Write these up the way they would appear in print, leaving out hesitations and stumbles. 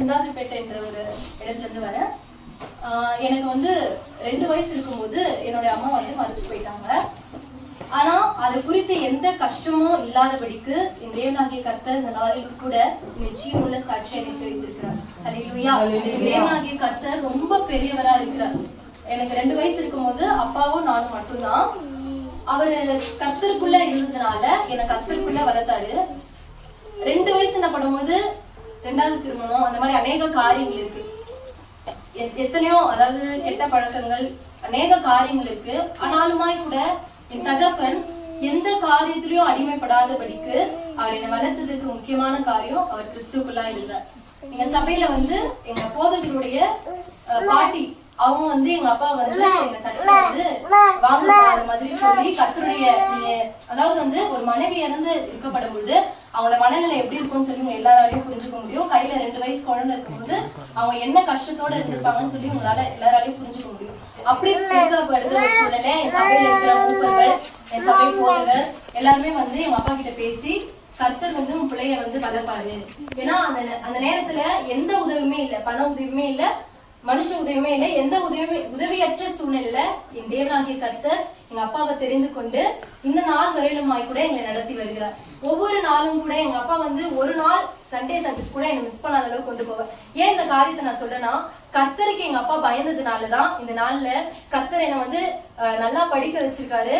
சிந்தாதிரிப்பேட்டை என்ற ஒரு இடத்துல இருந்து வரேன். எனக்கு வந்து 2 வயசு இருக்கும்போது என்னுடைய அம்மா வந்து மறைச்சு போயிட்டாங்க. ஆனா அது குறித்து எந்த கஷ்டமும் இல்லாதபடிக்கு என் தேவனாகிய கர்த்தர் இந்த நாளில் கூட நிச்சயமுள்ள சாட்சி எனக்கு வைத்திருக்கிறார். ஹல்லேலூயா. தேவனாகிய கர்த்தர் ரொம்ப பெரியவரா இருக்கிறார். எனக்கு 2 வயசு இருக்கும்போது அப்பாவும் நானும் மட்டும்தான். அவரு கர்த்தருக்குள்ள இருந்ததுனால என்னை கர்த்தருக்குள்ள வளர்த்தாரு. 2 வயசு என்ன பண்ணும்போது 2வது திருமணம், அந்த மாதிரி அநேக காரியங்கள் இருக்கு. எத்தனையோ அதாவது கெட்ட பழக்கங்கள் அநேக காரியங்கள் இருக்கு. ஆனாலுமாய் கூட என் தகப்பன் எந்த காரியத்திலயும் அடிமைப்படாதபடிக்கு அவர் என்னை வளர்த்ததுக்கு முக்கியமான காரியம் அவர் கிறிஸ்துக்குள்ளா இருந்தார். எங்க சபையில வந்து எங்க போதகருடைய பாட்டி அவங்க வந்து எங்க அப்பா வந்து எங்க சர்ச்சில் வந்து வாங்க அந்த மாதிரி சொல்லி கர்த்தருடைய அதாவது வந்து ஒரு மனைவி இறந்து இருக்கப்படும் பொழுது அவங்களோட மனநிலை எப்படி இருக்கும்னு சொல்லி உங்க எல்லாராலையும் புரிஞ்சுக்க முடியும். கையில 2 வயசு குழந்தை இருக்கும்போது அவங்க என்ன கஷ்டத்தோட இருந்திருப்பாங்கன்னு சொல்லி உங்களால எல்லாராலையும் புரிஞ்சுக்க முடியும். அப்படி இருக்கப்படுற ஒரு சூழ்நிலை என் சபையில இருக்கிற மூப்பர்கள், என் சபை போதகர் எல்லாருமே வந்து எங்க அப்பா கிட்ட பேசி கர்த்தர் வந்து உன் பிள்ளைய வந்து வளர்ப்பாரு. ஏன்னா அந்த நேரத்துல எந்த உதவியுமே இல்லை, பண உதவியுமே இல்லை, மனுஷ உதவியுமே இல்லை, எந்த உதவியற்ற சூழ்நிலையில என் தேவனாகிய கர்த்தர் எங்க அப்பாவை தெரிந்து கொண்டு இந்த நாள் வரையிலுமாய் கூட எங்களை நடத்தி வருகிறார். ஒவ்வொரு நாளும் கூட எங்க அப்பா வந்து ஒரு நாள் சண்டே சர்வீஸ் கூட என்னை மிஸ் பண்ணாத அளவுக்கு கொண்டு போவேன். ஏன் இந்த காரியத்தை நான் சொல்றேன்னா, கர்த்தருக்கு எங்க அப்பா பயந்ததுனாலதான் இந்த நாள்ல கர்த்தர் என்னை வந்து நல்லா படிக்க வச்சிருக்காரு.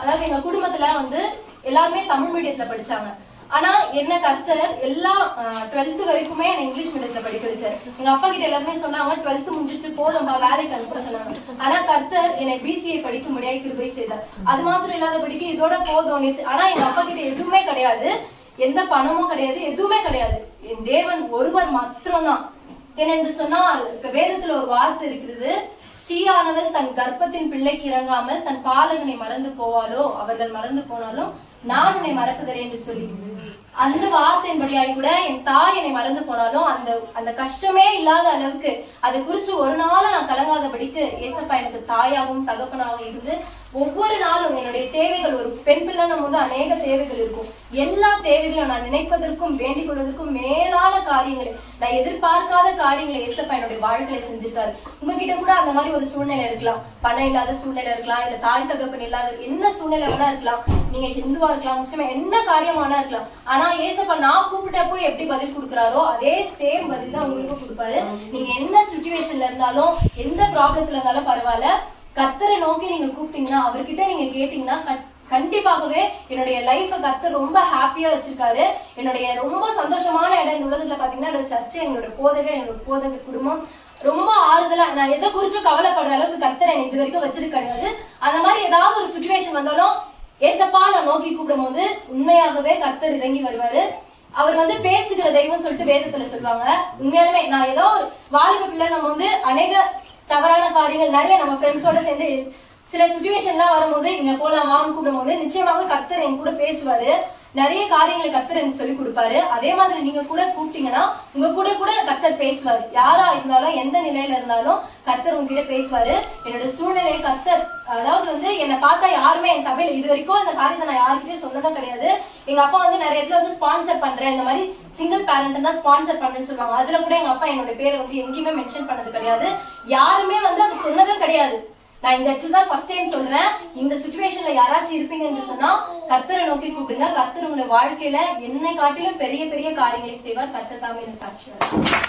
அதாவது எங்க குடும்பத்துல வந்து எல்லாருமே தமிழ் மீடியத்துல படிச்சாங்க. ஆனா என்ன கர்த்தர் எல்லா 12th வரைக்குமே என்ன இங்கிலீஷ் மீடியத்துல படிக்க வச்சாரு. எங்க அப்பா கிட்ட எல்லாருமே சொன்னாங்க 12th முடிஞ்சிச்சு போதும்பா வேலைக்கு அனுப்ப சொன்னாங்க. ஆனா கர்த்தர் என்னை BCA படிக்க முடியாது கிருபை செய்தார். அது மாத்திரம் இல்லாதபடிக்கு இதோட போதும். ஆனா எங்க அப்பா கிட்ட எதுவுமே கிடையாது, எந்த பணமும் கிடையாது, எதுவுமே கிடையாது. என் தேவன் ஒருவர் மாத்திரம்தான். ஏனென்று சொன்னால் வேதத்துல ஒரு வார்த்தை இருக்கிறது, ஸ்ரீயானவள் தன் கர்ப்பத்தின் பிள்ளைக்கு இறங்காமல் தன் பாலகனை மறந்து போவாளோ அவர்கள் மறந்து போனாலும் நான் உன்னை மறப்பதில்லை என்று சொல்லி அந்த வார்த்தையின்படியாய் கூட என் தாய் என்னை மறந்து போனாலும் அந்த கஷ்டமே இல்லாத அளவுக்கு அதை குறிச்சு ஒரு நாளும் நான் கலங்காதபடிக்கு ஏசப்பா எனக்கு தாயாகவும் தகப்பனாகவும் இருந்து ஒவ்வொரு நாளும் என்னுடைய தேவைகள், ஒரு பெண் பிள்ளைன்னும் போது அநேக தேவைகள் இருக்கும். எல்லா தேவைகளும் நான் நினைப்பதற்கும் வேண்டிக் கொள்வதற்கும் மேலான காரியங்களை, நான் எதிர்பார்க்காத காரியங்களை ஏசப்பா என்னுடைய வாழ்க்கையில செஞ்சிருக்காரு. உங்ககிட்ட கூட அந்த மாதிரி ஒரு சூழ்நிலை இருக்கலாம், பணம் இல்லாத சூழ்நிலை இருக்கலாம், இல்ல தாய் தகப்பன் இல்லாத என்ன சூழ்நிலை வேணா இருக்கலாம், நீங்க ஹிந்துவா இருக்கலாம், முஸ்லிமா, என்ன காரியமானா இருக்கலாம். ஆனா ஏசப்பா நான் கூப்பிட்டப்போ எப்படி பதில் கொடுக்குறாரோ அதே சேம் பதில் தான் உங்களுக்கு கொடுப்பாரு. நீங்க என்ன சிச்சுவேஷன்ல இருந்தாலும் எந்த ப்ராப்ளத்துல இருந்தாலும் பரவாயில்ல, கர்த்தரை நோக்கி நீங்க கூப்பிட்டீங்கன்னா அவர்கிட்ட நீங்க கேட்டீங்கன்னா கண்டிப்பாகவே என்னுடைய லைஃப கர்த்தர் ரொம்ப ஹாப்பியா வச்சிருக்காரு. என்னுடைய ரொம்ப சந்தோஷமான இடம் இந்த உலகத்துல பாத்தீங்கன்னா என்னோட சர்ச்சை, என்னோட போதகர் குடும்பம் ரொம்ப ஆறுதலா, நான் எதை குறிச்சும் கவலைப்படுற அளவுக்கு கர்த்தர் என்னை இது வரைக்கும் வச்சிருக்க கிடையாது. அந்த மாதிரி ஏதாவது ஒரு சிச்சுவேஷன் வந்தாலும் ஏசப்பா நான் நோக்கி கூப்பிடும் போது உண்மையாகவே கர்த்தர் இறங்கி வருவாரு. அவர் வந்து பேசுகிற தெய்வம் சொல்லிட்டு வேதத்துல சொல்லுவாங்க. உண்மையாலுமே நான் ஏதோ ஒரு வாலிப பிள்ளை, நம்ம வந்து அநேக தவறான காரியங்கள் நிறைய நம்ம ஃப்ரெண்ட்ஸோட சேர்ந்து சில சிச்சுவேஷன்லாம் வரும்போது இங்க போலாம் வாங்க கூப்பிடும் போது நிச்சயமாக கர்த்தர் என் கூட பேசுவாரு. நிறைய காரியங்களை கர்த்தர் எனக்கு சொல்லி கொடுப்பாரு. அதே மாதிரி நீங்க கூட கூப்பிட்டீங்கன்னா உங்க கூட கர்த்தர் பேசுவாரு. யாரா இருந்தாலும் எந்த நிலையில இருந்தாலும் கர்த்தர் உங்ககிட்ட பேசுவாரு. என்னோட சூழ்நிலையை கர்த்தர், அதாவது வந்து என்னை பார்த்தா யாருமே என் சபையில இது வரைக்கும் இந்த காரியத்தை நான் யாருக்கிட்டே சொன்னதும் கிடையாது. எங்க அப்பா வந்து நிறைய இடத்துல வந்து ஸ்பான்சர் பண்றேன், இந்த மாதிரி சிங்கிள் பேரண்ட் தான் ஸ்பான்சர் பண்றேன்னு சொல்லுவாங்க. அதுல கூட எங்க அப்பா என்னோட பேரை வந்து எங்கேயுமே மென்ஷன் பண்ணது கிடையாது. யாருமே வந்து அது சொன்னதே கிடையாது. நான் இந்த இடத்துல தான் ஃபர்ஸ்ட் டைம் சொல்றேன். இந்த சிச்சுவேஷன்ல யாராச்சும் இருப்பீங்கன்னு சொன்னா கர்த்தரை நோக்கி கூப்பிடுங்க. கர்த்தர் உங்களுடைய வாழ்க்கையில என்னை காட்டிலும் பெரிய பெரிய காரியங்களை செய்வார். கர்த்தர் தாமே சாட்சியார்.